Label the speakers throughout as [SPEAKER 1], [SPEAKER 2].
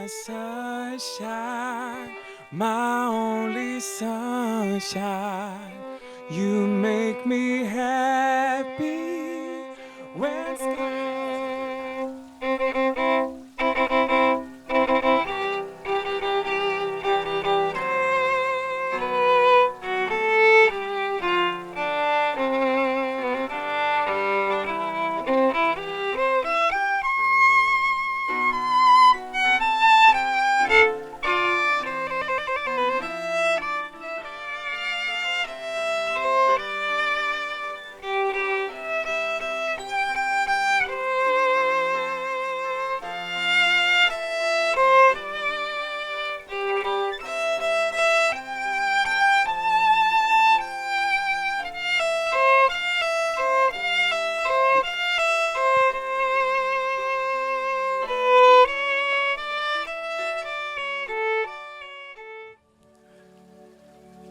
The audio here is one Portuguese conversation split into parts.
[SPEAKER 1] my sunshine, my only sunshine. You make me happy when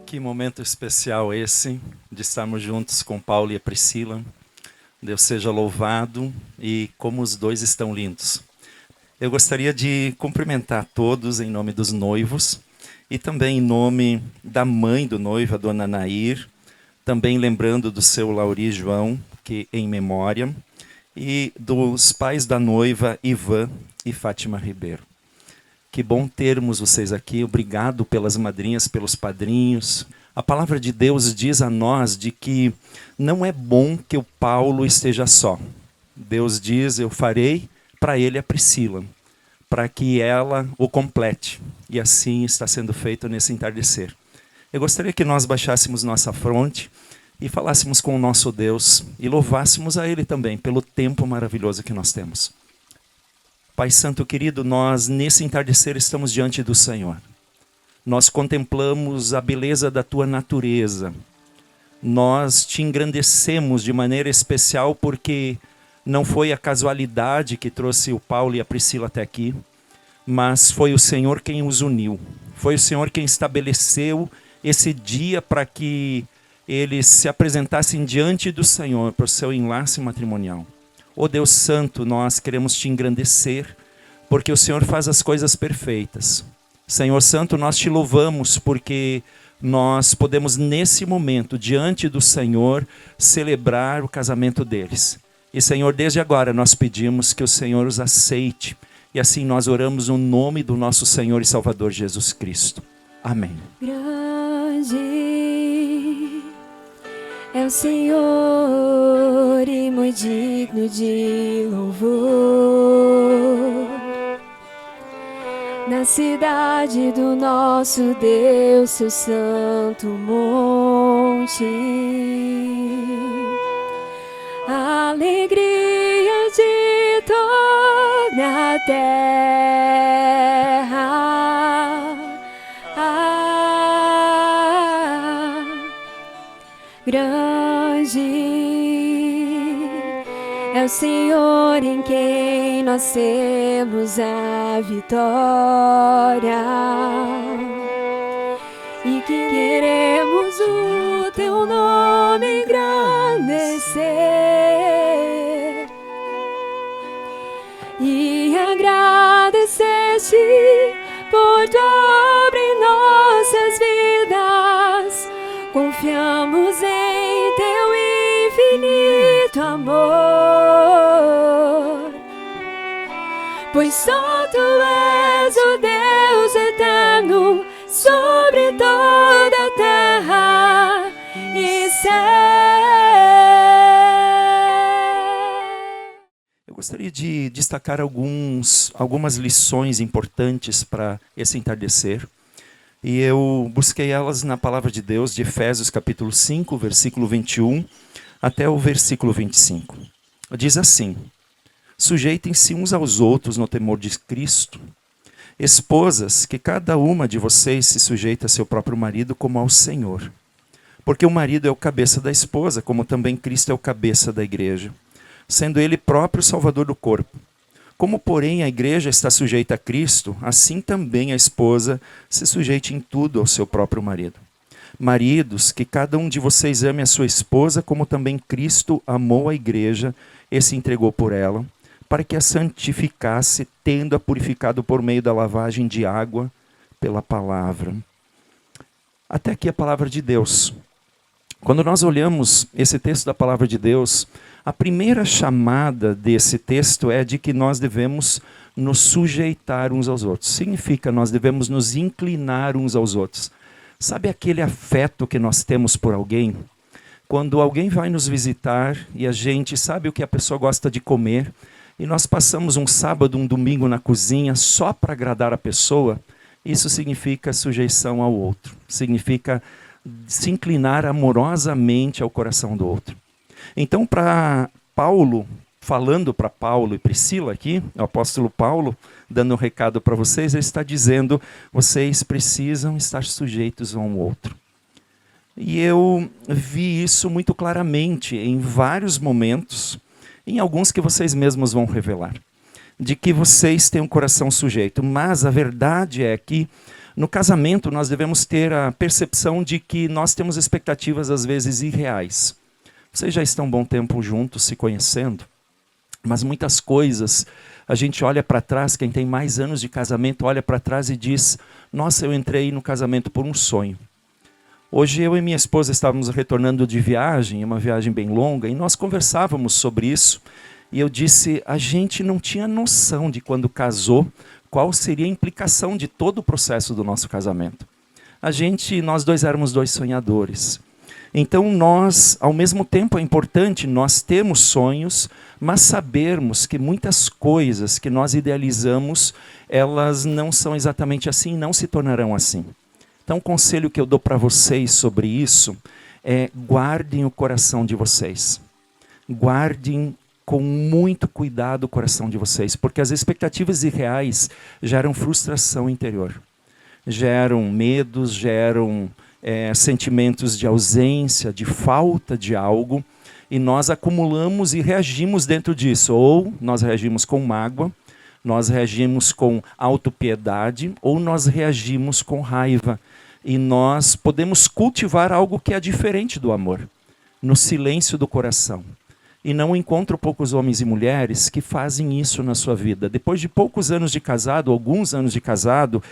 [SPEAKER 2] Que momento especial esse, de estarmos juntos com Paulo e a Priscila. Deus seja louvado e como os dois estão lindos. Eu gostaria de cumprimentar todos em nome dos noivos e também em nome da mãe do noivo, a dona Nair, também lembrando do seu Lauri João, que em memória, e dos pais da noiva, Ivan e Fátima Ribeiro. Que bom termos vocês aqui. Obrigado pelas madrinhas, pelos padrinhos. A palavra de Deus diz a nós de que não é bom que o Paulo esteja só. Deus diz, eu farei para ele a Priscila, para que ela o complete. E assim está sendo feito nesse entardecer. Eu gostaria que nós baixássemos nossa fronte e falássemos com o nosso Deus e louvássemos a Ele também pelo tempo maravilhoso que nós temos. Pai Santo querido, nós nesse entardecer estamos diante do Senhor. Nós contemplamos a beleza da Tua natureza. Nós Te engrandecemos de maneira especial porque não foi a casualidade que trouxe o Paulo e a Priscila até aqui, mas foi o Senhor quem os uniu. Foi o Senhor quem estabeleceu esse dia para que eles se apresentassem diante do Senhor para o seu enlace matrimonial. Ó Deus Santo, nós queremos Te engrandecer, porque o Senhor faz as coisas perfeitas. Senhor Santo, nós Te louvamos, porque nós podemos nesse momento, diante do Senhor, celebrar o casamento deles. E Senhor, desde agora nós pedimos que o Senhor os aceite, e assim nós oramos no nome do nosso Senhor e Salvador Jesus Cristo. Amém.
[SPEAKER 3] Grande é o Senhor e muito digno de louvor. Na cidade do nosso Deus, seu santo monte, a alegria de toda a terra. Grande é o Senhor em quem nós temos a vitória, e que queremos o Teu nome engrandecer e agradecer-te por Tua obra em nossas vidas. Confiamos em Teu infinito amor, pois só Tu és o Deus eterno sobre toda a terra e céu.
[SPEAKER 2] Eu gostaria de destacar algumas lições importantes para esse entardecer. E eu busquei elas na palavra de Deus, de Efésios capítulo 5, versículo 21, até o versículo 25. Diz assim: sujeitem-se uns aos outros no temor de Cristo. Esposas, que cada uma de vocês se sujeite a seu próprio marido como ao Senhor. Porque o marido é o cabeça da esposa, como também Cristo é o cabeça da igreja, sendo ele próprio o salvador do corpo. Como, porém, a igreja está sujeita a Cristo, assim também a esposa se sujeite em tudo ao seu próprio marido. Maridos, que cada um de vocês ame a sua esposa, como também Cristo amou a igreja e se entregou por ela, para que a santificasse, tendo-a purificado por meio da lavagem de água pela palavra. Até aqui a palavra de Deus. Quando nós olhamos esse texto da palavra de Deus, a primeira chamada desse texto é de que nós devemos nos sujeitar uns aos outros. Significa, nós devemos nos inclinar uns aos outros. Sabe aquele afeto que nós temos por alguém? Quando alguém vai nos visitar e a gente sabe o que a pessoa gosta de comer, e nós passamos um sábado, um domingo na cozinha só para agradar a pessoa, isso significa sujeição ao outro. Significa se inclinar amorosamente ao coração do outro. Então, para Paulo, falando para Paulo e Priscila aqui, o apóstolo Paulo, dando um recado para vocês, ele está dizendo, vocês precisam estar sujeitos um ao outro. E eu vi isso muito claramente em vários momentos, em alguns que vocês mesmos vão revelar, de que vocês têm um coração sujeito. Mas a verdade é que no casamento nós devemos ter a percepção de que nós temos expectativas às vezes irreais. Vocês já estão um bom tempo juntos, se conhecendo, mas muitas coisas a gente olha para trás, quem tem mais anos de casamento olha para trás e diz, nossa, eu entrei no casamento por um sonho. Hoje eu e minha esposa estávamos retornando de viagem, uma viagem bem longa, e nós conversávamos sobre isso, e eu disse, a gente não tinha noção de quando casou, qual seria a implicação de todo o processo do nosso casamento. Nós dois éramos dois sonhadores. Então nós, ao mesmo tempo é importante nós termos sonhos, mas sabermos que muitas coisas que nós idealizamos, elas não são exatamente assim, não se tornarão assim. Então o conselho que eu dou para vocês sobre isso é guardem o coração de vocês. Guardem com muito cuidado o coração de vocês, porque as expectativas irreais geram frustração interior. Geram medos, geram sentimentos de ausência, de falta de algo, e nós acumulamos e reagimos dentro disso. Ou nós reagimos com mágoa, nós reagimos com autopiedade, ou nós reagimos com raiva. E nós podemos cultivar algo que é diferente do amor, no silêncio do coração. E não encontro poucos homens e mulheres que fazem isso na sua vida. Depois de poucos anos de casado, alguns anos de casado,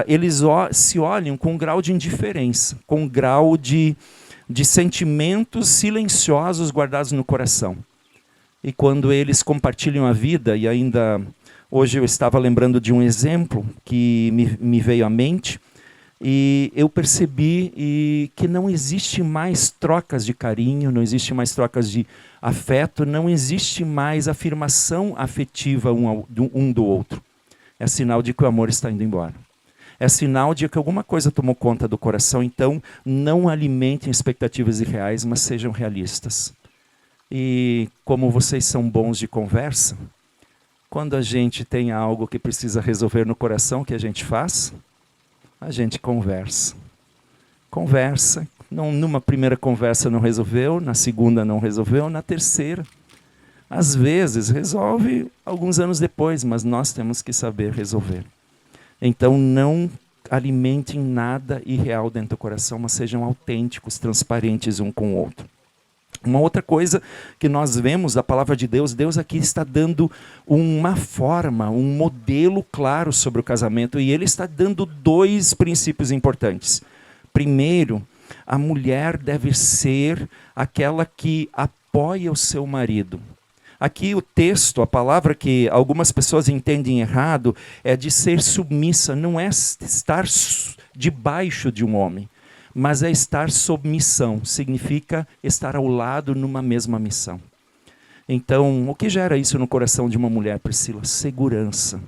[SPEAKER 2] eles se olham com um grau de indiferença, com um grau de sentimentos silenciosos guardados no coração. E quando eles compartilham a vida, e ainda hoje eu estava lembrando de um exemplo que me veio à mente, e eu percebi que não existe mais trocas de carinho, não existe mais trocas de afeto, não existe mais afirmação afetiva um do outro. É sinal de que o amor está indo embora. É sinal de que alguma coisa tomou conta do coração, então não alimentem expectativas irreais, mas sejam realistas. E como vocês são bons de conversa, quando a gente tem algo que precisa resolver no coração, o que a gente faz? A gente conversa. Conversa. Numa primeira conversa não resolveu, na segunda não resolveu, na terceira. Às vezes resolve alguns anos depois, mas nós temos que saber resolver. Então não alimentem nada irreal dentro do coração, mas sejam autênticos, transparentes um com o outro. Uma outra coisa que nós vemos da palavra de Deus, Deus aqui está dando uma forma, um modelo claro sobre o casamento, e Ele está dando dois princípios importantes. Primeiro, a mulher deve ser aquela que apoia o seu marido. Aqui o texto, a palavra que algumas pessoas entendem errado, é de ser submissa, não é estar debaixo de um homem. Mas é estar sob missão, significa estar ao lado numa mesma missão. Então, o que gera isso no coração de uma mulher, Priscila? Segurança.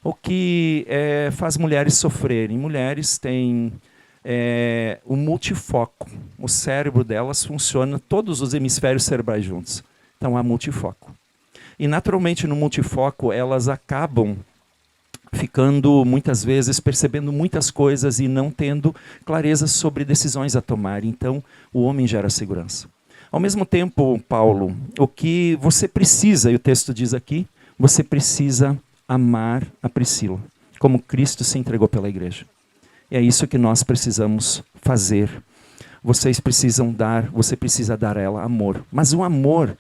[SPEAKER 2] O que faz mulheres sofrerem? Mulheres têm o multifoco. O cérebro delas funciona, todos os hemisférios cerebrais juntos. Então, há multifoco. E, naturalmente, no multifoco, elas acabam ficando, muitas vezes, percebendo muitas coisas e não tendo clareza sobre decisões a tomar. Então, o homem gera segurança. Ao mesmo tempo, Paulo, o que você precisa, e o texto diz aqui, você precisa amar a Priscila, como Cristo se entregou pela igreja. E é isso que nós precisamos fazer. Você precisa dar a ela amor. Mas o amor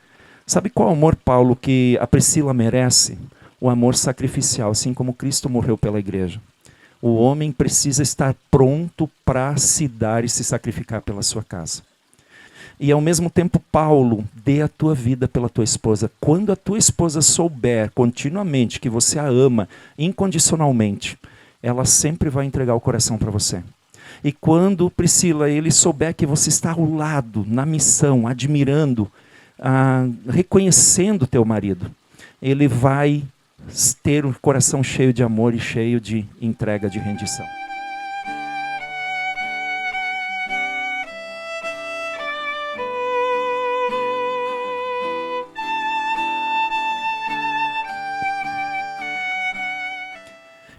[SPEAKER 2] Sabe qual amor, Paulo, que a Priscila merece? O amor sacrificial, assim como Cristo morreu pela igreja. O homem precisa estar pronto para se dar e se sacrificar pela sua casa. E ao mesmo tempo, Paulo, dê a tua vida pela tua esposa. Quando a tua esposa souber continuamente que você a ama incondicionalmente, ela sempre vai entregar o coração para você. E quando, Priscila, ele souber que você está ao lado, na missão, admirando, reconhecendo teu marido, ele vai ter um coração cheio de amor e cheio de entrega, de rendição.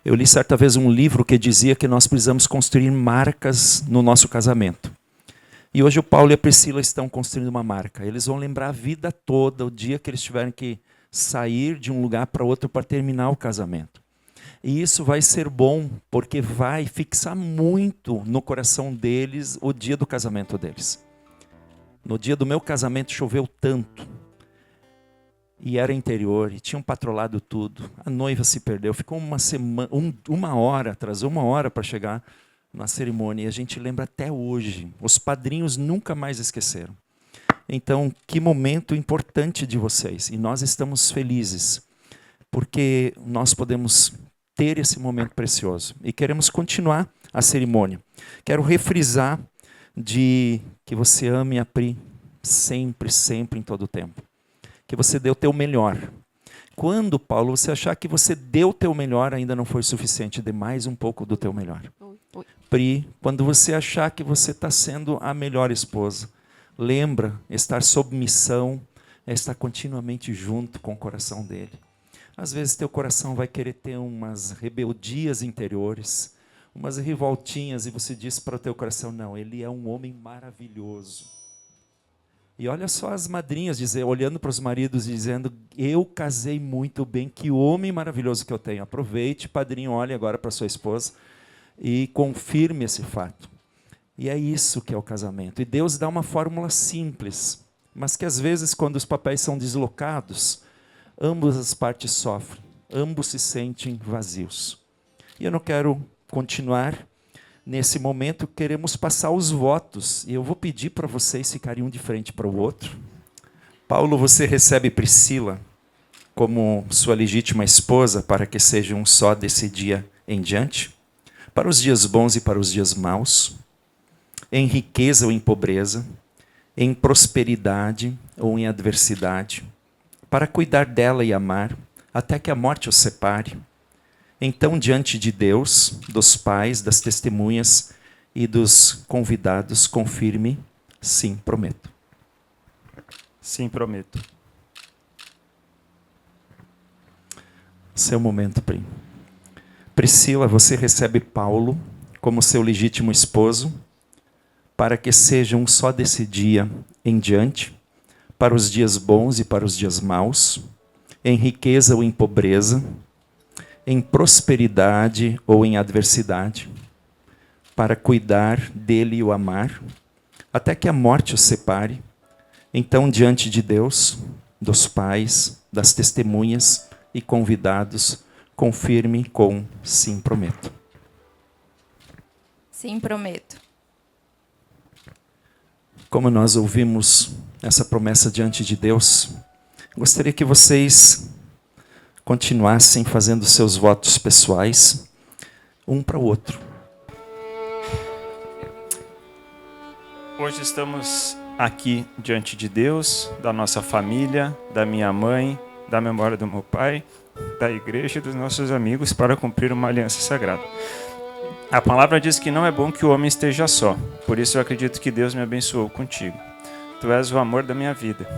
[SPEAKER 2] Eu li certa vez um livro que dizia que nós precisamos construir marcas no nosso casamento. E hoje o Paulo e a Priscila estão construindo uma marca. Eles vão lembrar a vida toda, o dia que eles tiverem que sair de um lugar para outro para terminar o casamento. E isso vai ser bom, porque vai fixar muito no coração deles o dia do casamento deles. No dia do meu casamento choveu tanto. E era interior, e tinham patrolado tudo. A noiva se perdeu, ficou uma semana, atrasou uma hora para chegar na cerimônia. E a gente lembra até hoje. Os padrinhos nunca mais esqueceram. Então, que momento importante de vocês. E nós estamos felizes, porque nós podemos ter esse momento precioso. E queremos continuar a cerimônia. Quero refrisar de que você ame a Pri sempre, sempre, em todo o tempo. Que você dê o teu melhor. Quando, Paulo, você achar que você deu o teu melhor, ainda não foi suficiente, dê mais um pouco do teu melhor. Pri, quando você achar que você está sendo a melhor esposa, lembra, estar sob missão é estar continuamente junto com o coração dele. Às vezes teu coração vai querer ter umas rebeldias interiores, umas revoltinhas, e você diz para o teu coração, não, ele é um homem maravilhoso. E olha só as madrinhas olhando para os maridos e dizendo, eu casei muito bem, que homem maravilhoso que eu tenho. Aproveite, padrinho, olhe agora para sua esposa e confirme esse fato. E é isso que é o casamento. E Deus dá uma fórmula simples, mas que às vezes, quando os papéis são deslocados, ambas as partes sofrem, ambos se sentem vazios. E eu não quero continuar. Nesse momento, queremos passar os votos. E eu vou pedir para vocês ficarem um de frente para o outro. Paulo, você recebe Priscila como sua legítima esposa para que seja um só desse dia em diante? Para os dias bons e para os dias maus? Em riqueza ou em pobreza? Em prosperidade ou em adversidade? Para cuidar dela e amar, até que a morte os separe? Então, diante de Deus, dos pais, das testemunhas e dos convidados, confirme, sim, prometo.
[SPEAKER 4] Sim, prometo.
[SPEAKER 2] Seu momento, Pri. Priscila, você recebe Paulo como seu legítimo esposo, para que seja um só desse dia em diante, para os dias bons e para os dias maus, em riqueza ou em pobreza, em prosperidade ou em adversidade, para cuidar dele e o amar, até que a morte os separe. Então, diante de Deus, dos pais, das testemunhas e convidados, confirme com sim, prometo.
[SPEAKER 5] Sim, prometo.
[SPEAKER 2] Como nós ouvimos essa promessa diante de Deus, gostaria que vocês continuassem fazendo seus votos pessoais, um para o outro.
[SPEAKER 4] Hoje estamos aqui diante de Deus, da nossa família, da minha mãe, da memória do meu pai, da igreja e dos nossos amigos para cumprir uma aliança sagrada. A palavra diz que não é bom que o homem esteja só, por isso eu acredito que Deus me abençoou contigo. Tu és o amor da minha vida.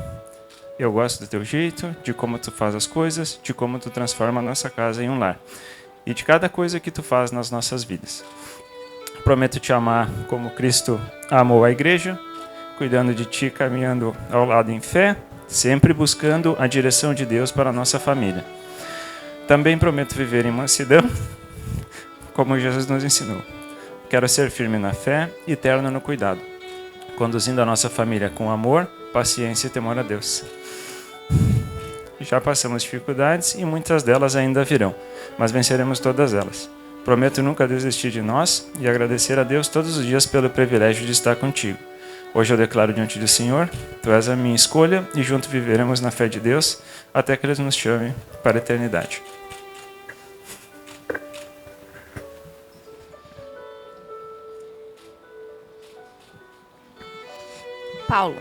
[SPEAKER 4] Eu gosto do teu jeito, de como tu faz as coisas, de como tu transforma a nossa casa em um lar. E de cada coisa que tu faz nas nossas vidas. Prometo te amar como Cristo amou a igreja, cuidando de ti, caminhando ao lado em fé, sempre buscando a direção de Deus para a nossa família. Também prometo viver em mansidão, como Jesus nos ensinou. Quero ser firme na fé e terno no cuidado, conduzindo a nossa família com amor, paciência e temor a Deus. Já passamos dificuldades e muitas delas ainda virão, mas venceremos todas elas. Prometo nunca desistir de nós e agradecer a Deus todos os dias pelo privilégio de estar contigo. Hoje eu declaro diante do Senhor, Tu és a minha escolha e juntos viveremos na fé de Deus até que Ele nos chame para a eternidade.
[SPEAKER 5] Paulo,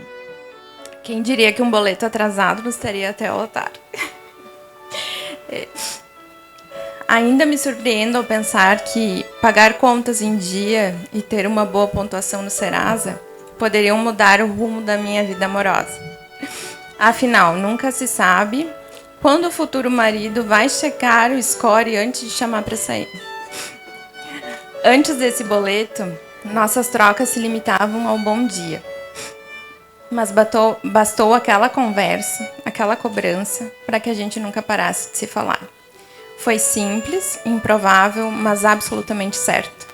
[SPEAKER 5] quem diria que um boleto atrasado nos teria até o altar? Ainda me surpreendo ao pensar que pagar contas em dia e ter uma boa pontuação no Serasa poderiam mudar o rumo da minha vida amorosa. Afinal, nunca se sabe quando o futuro marido vai checar o score antes de chamar para sair. Antes desse boleto, nossas trocas se limitavam ao bom dia. Mas bastou aquela conversa, aquela cobrança, para que a gente nunca parasse de se falar. Foi simples, improvável, mas absolutamente certo.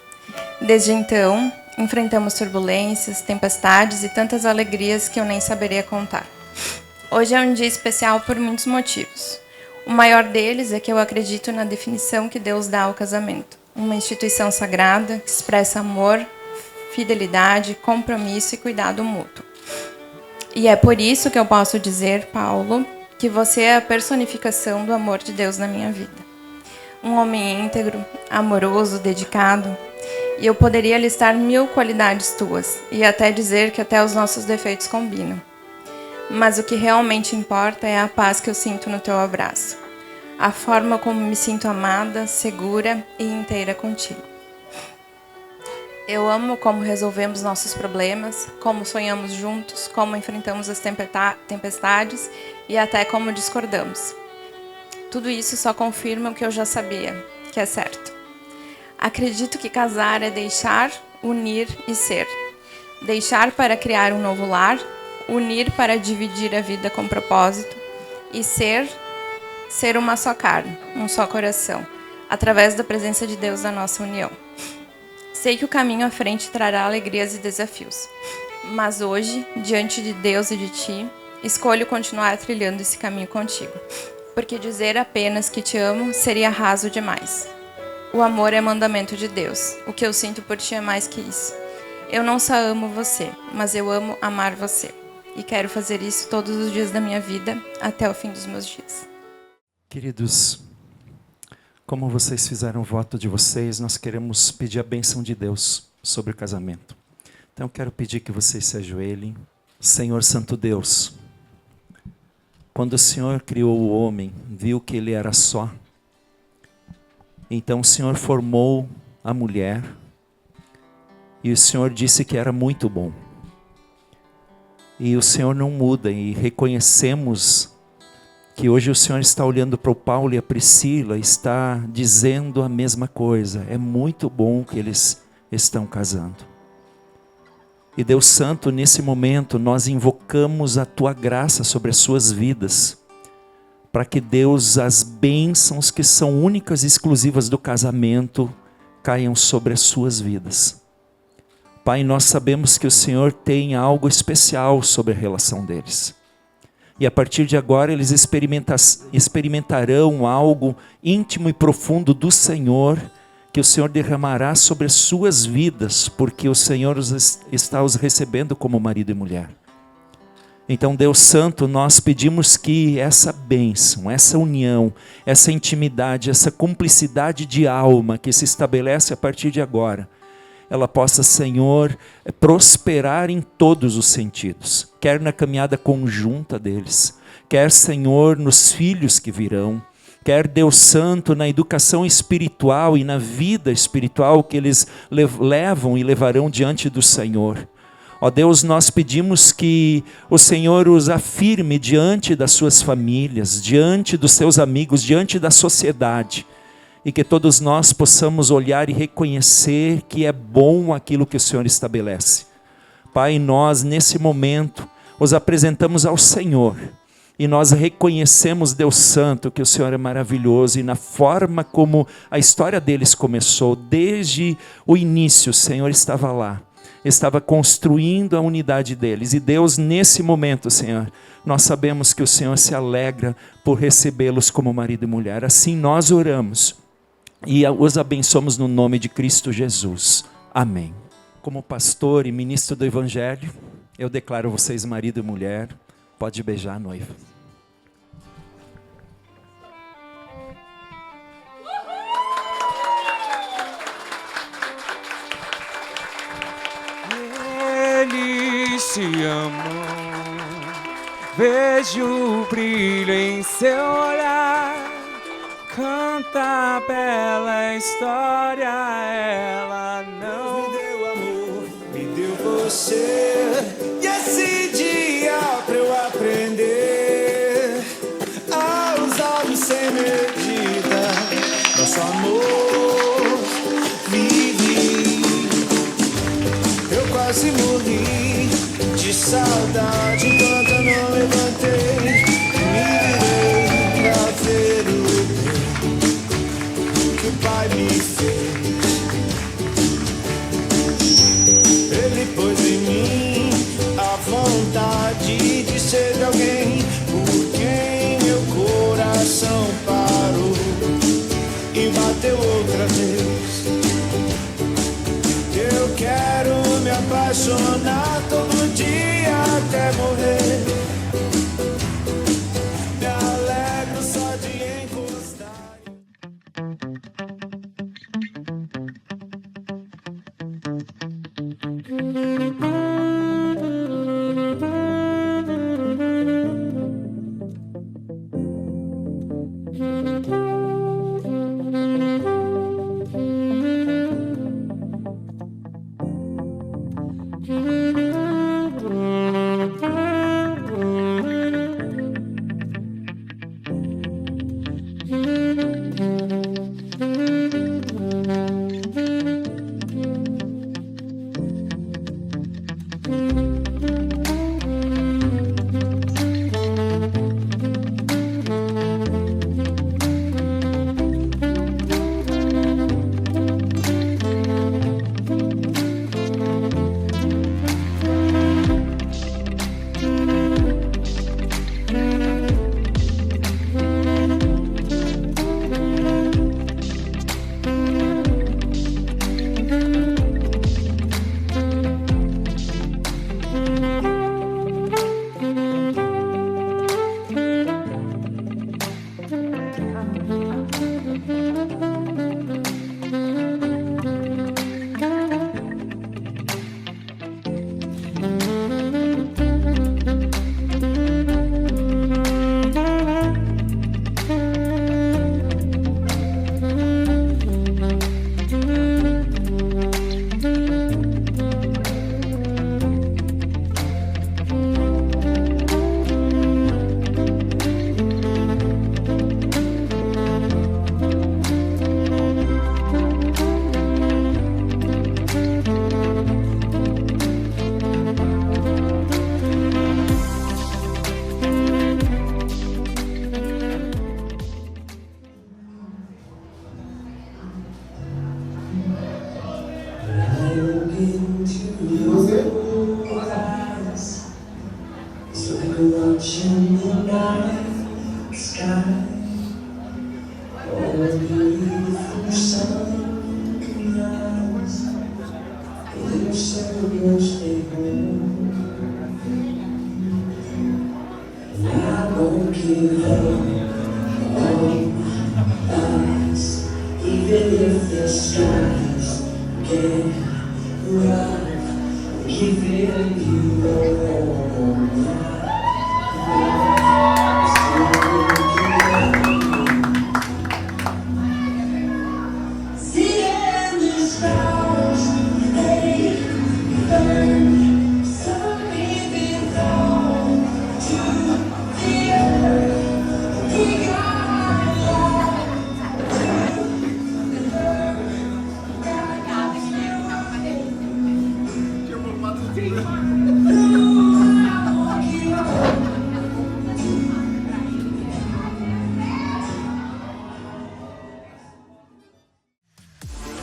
[SPEAKER 5] Desde então, enfrentamos turbulências, tempestades e tantas alegrias que eu nem saberia contar. Hoje é um dia especial por muitos motivos. O maior deles é que eu acredito na definição que Deus dá ao casamento. Uma instituição sagrada que expressa amor, fidelidade, compromisso e cuidado mútuo. E é por isso que eu posso dizer, Paulo, que você é a personificação do amor de Deus na minha vida. Um homem íntegro, amoroso, dedicado. E eu poderia listar 1000 qualidades tuas e até dizer que até os nossos defeitos combinam. Mas o que realmente importa é a paz que eu sinto no teu abraço. A forma como me sinto amada, segura e inteira contigo. Eu amo como resolvemos nossos problemas, como sonhamos juntos, como enfrentamos as tempestades e até como discordamos. Tudo isso só confirma o que eu já sabia, que é certo. Acredito que casar é deixar, unir e ser. Deixar para criar um novo lar, unir para dividir a vida com propósito e ser uma só carne, um só coração, através da presença de Deus na nossa união. Sei que o caminho à frente trará alegrias e desafios, mas hoje, diante de Deus e de ti, escolho continuar trilhando esse caminho contigo, porque dizer apenas que te amo seria raso demais. O amor é mandamento de Deus, o que eu sinto por ti é mais que isso. Eu não só amo você, mas eu amo amar você, e quero fazer isso todos os dias da minha vida, até o fim dos meus dias.
[SPEAKER 2] Queridos, como vocês fizeram o voto de vocês, nós queremos pedir a bênção de Deus sobre o casamento. Então eu quero pedir que vocês se ajoelhem. Senhor Santo Deus, quando o Senhor criou o homem, viu que ele era só. Então o Senhor formou a mulher e o Senhor disse que era muito bom. E o Senhor não muda e reconhecemos que hoje o Senhor está olhando para o Paulo e a Priscila, está dizendo a mesma coisa. É muito bom que eles estão casando. E Deus Santo, nesse momento, nós invocamos a Tua graça sobre as suas vidas, para que Deus, as bênçãos que são únicas e exclusivas do casamento, caiam sobre as suas vidas. Pai, nós sabemos que o Senhor tem algo especial sobre a relação deles. E a partir de agora eles experimentarão algo íntimo e profundo do Senhor, que o Senhor derramará sobre as suas vidas, porque o Senhor está os recebendo como marido e mulher. Então, Deus Santo, nós pedimos que essa bênção, essa união, essa intimidade, essa cumplicidade de alma que se estabelece a partir de agora, ela possa, Senhor, prosperar em todos os sentidos, quer na caminhada conjunta deles, quer, Senhor, nos filhos que virão, quer, Deus Santo, na educação espiritual e na vida espiritual que eles levam e levarão diante do Senhor. Ó Deus, nós pedimos que o Senhor os afirme diante das suas famílias, diante dos seus amigos, diante da sociedade, e que todos nós possamos olhar e reconhecer que é bom aquilo que o Senhor estabelece. Pai, nós nesse momento os apresentamos ao Senhor e nós reconhecemos, Deus Santo, que o Senhor é maravilhoso, e na forma como a história deles começou, desde o início o Senhor estava lá. estava construindo a unidade deles. E Deus, nesse momento, Senhor, nós sabemos que o Senhor se alegra por recebê-los como marido e mulher. Assim nós oramos e os abençoamos no nome de Cristo Jesus. Amém. Como pastor e ministro do Evangelho, eu declaro vocês marido e mulher. Pode beijar a noiva.
[SPEAKER 1] Eles se amam, vejo o brilho em seu olhar. Canta a bela história, ela não
[SPEAKER 6] me deu amor, me deu você. E esse dia pra eu aprender a usá-lo sem medida. Nosso amor vive. Eu quase morri de saudade enquanto eu não levantei. Me virei pra ver o que o Pai me fez. Ele pôs em mim a vontade de ser alguém por quem meu coração parou e bateu outra vez. Eu quero me apaixonar todo dia até morrer. Me alegro só de encostar.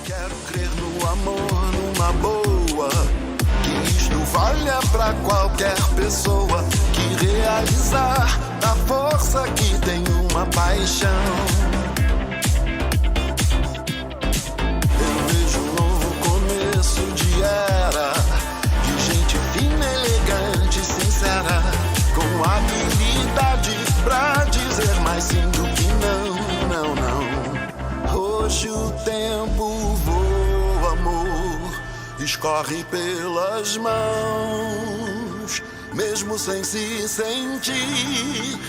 [SPEAKER 6] Quero crer no amor, numa boa,
[SPEAKER 7] valha pra qualquer pessoa que realizar a força que tem uma paixão. Eu vejo um novo começo de era, de gente fina, elegante, sincera, com habilidade pra dizer mais sim do que não, não, não. Hoje o tempo voa, amor, escorre pelas mãos, mesmo sem se sentir.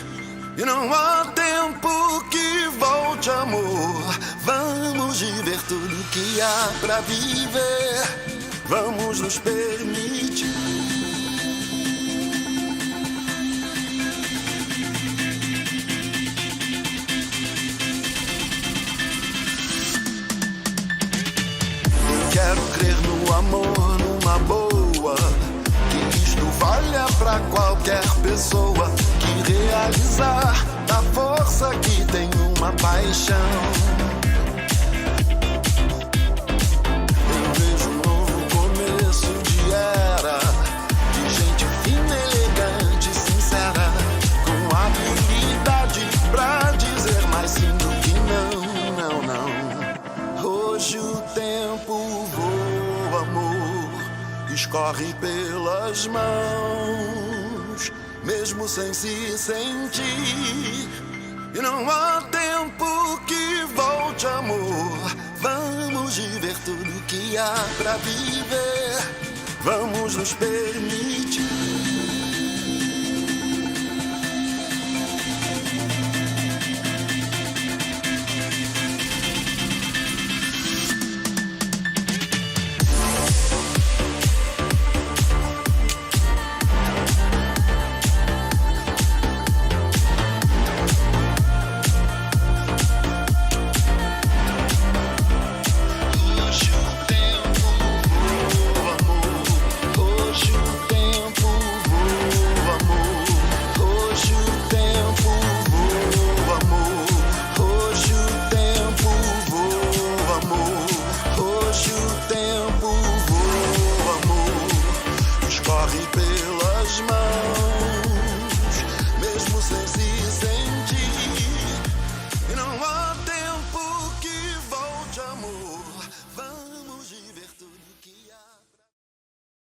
[SPEAKER 7] E não há tempo que volte, amor. Vamos viver tudo que há pra viver. Vamos nos permitir. Quero crer no amor, numa boa, que isto valha pra qualquer pessoa que realizar a força que tem uma paixão. Eu vejo um novo começo de era, de gente fina, elegante, sincera, com habilidade pra dizer mais sim do que não, não, não. Hoje o tempo voa, amor, escorre pelas mãos, mesmo sem se sentir. E não há tempo que volte, amor. Vamos viver tudo que há pra viver. Vamos nos permitir.